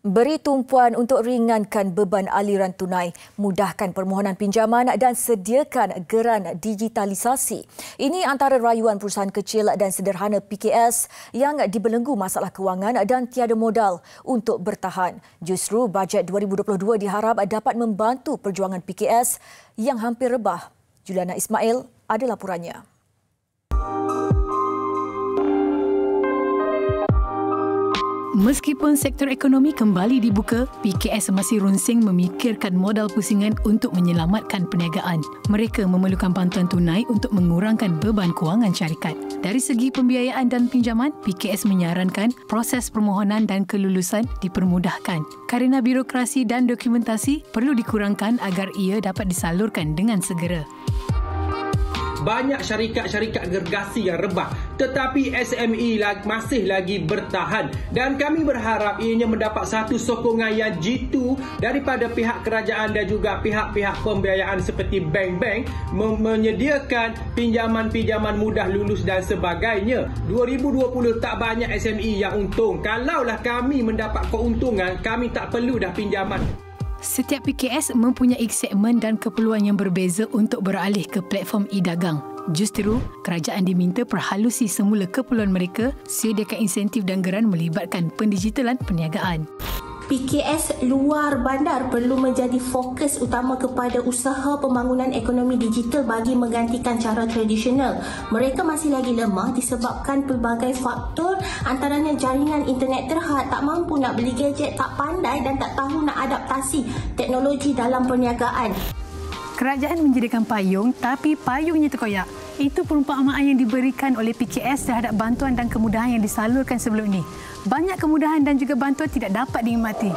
Beri tumpuan untuk ringankan beban aliran tunai, mudahkan permohonan pinjaman dan sediakan geran digitalisasi. Ini antara rayuan perusahaan kecil dan sederhana PKS yang dibelenggu masalah kewangan dan tiada modal untuk bertahan. Justru bajet 2022 diharap dapat membantu perjuangan PKS yang hampir rebah. Juliana Ismail ada laporannya. Meskipun sektor ekonomi kembali dibuka, PKS masih runsing memikirkan modal pusingan untuk menyelamatkan perniagaan. Mereka memerlukan bantuan tunai untuk mengurangkan beban kewangan syarikat. Dari segi pembiayaan dan pinjaman, PKS menyarankan proses permohonan dan kelulusan dipermudahkan kerana birokrasi dan dokumentasi perlu dikurangkan agar ia dapat disalurkan dengan segera. Banyak syarikat-syarikat gergasi yang rebah, tetapi SME masih lagi bertahan dan kami berharap ianya mendapat satu sokongan yang jitu daripada pihak kerajaan dan juga pihak-pihak pembiayaan seperti bank-bank menyediakan pinjaman-pinjaman mudah lulus dan sebagainya. 2020 tak banyak SME yang untung. Kalaulah kami mendapat keuntungan, kami tak perlu dah pinjaman. Setiap PKS mempunyai segmen dan keperluan yang berbeza untuk beralih ke platform e-dagang. Justru, kerajaan diminta perhalusi semula keperluan mereka, sediakan insentif dan geran melibatkan pendigitalan perniagaan. PKS luar bandar perlu menjadi fokus utama kepada usaha pembangunan ekonomi digital bagi menggantikan cara tradisional. Mereka masih lagi lemah disebabkan pelbagai faktor, antaranya jaringan internet terhad, tak mampu nak beli gadget, tak pandai dan tak tahu nak adaptasi teknologi dalam perniagaan. Kerajaan menyediakan payung tapi payungnya terkoyak. Itu perumpamaan yang diberikan oleh PKS terhadap bantuan dan kemudahan yang disalurkan sebelum ini. Banyak kemudahan dan juga bantuan tidak dapat dinikmati.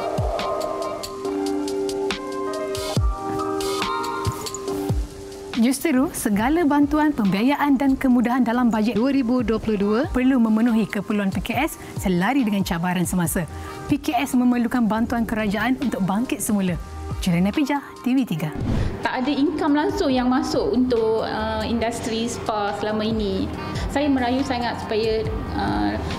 Justru, segala bantuan, pembiayaan dan kemudahan dalam bajet 2022 perlu memenuhi keperluan PKS selari dengan cabaran semasa. PKS memerlukan bantuan kerajaan untuk bangkit semula. Juliana Pijah, TV3. Tak ada income langsung yang masuk untuk industri spa selama ini. Saya merayu sangat supaya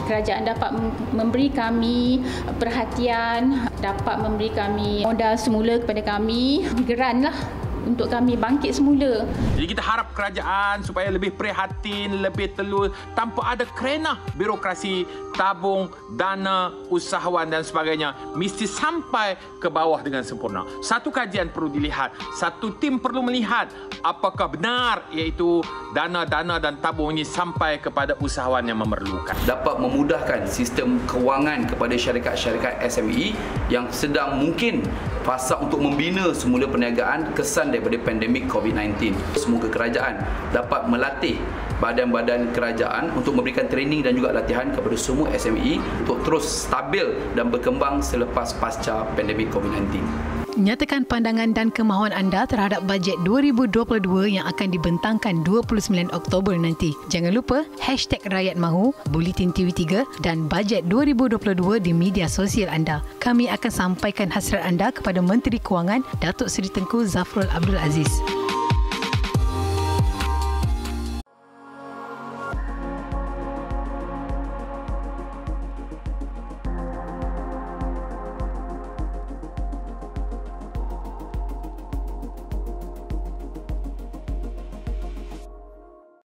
kerajaan dapat memberi kami perhatian, dapat memberi kami modal semula kepada kami, geran lah untuk kami bangkit semula. Jadi kita harap kerajaan supaya lebih prihatin, lebih telus tanpa ada kerana birokrasi, tabung, dana, usahawan dan sebagainya mesti sampai ke bawah dengan sempurna. Satu kajian perlu dilihat, satu tim perlu melihat apakah benar iaitu dana-dana dan tabung ini sampai kepada usahawan yang memerlukan. Dapat memudahkan sistem kewangan kepada syarikat-syarikat SME yang sedang mungkin fasa untuk membina semula perniagaan kesan daripada pandemik COVID-19. Semoga kerajaan dapat melatih badan-badan kerajaan untuk memberikan training dan juga latihan kepada semua SME untuk terus stabil dan berkembang selepas pasca pandemik COVID-19. Nyatakan pandangan dan kemahuan anda terhadap bajet 2022 yang akan dibentangkan 29 Oktober nanti. Jangan lupa #Rakyat Mahu, Buletin TV3 dan bajet 2022 di media sosial anda. Kami akan sampaikan hasrat anda kepada Menteri Kewangan Datuk Seri Tengku Zafrul Abdul Aziz.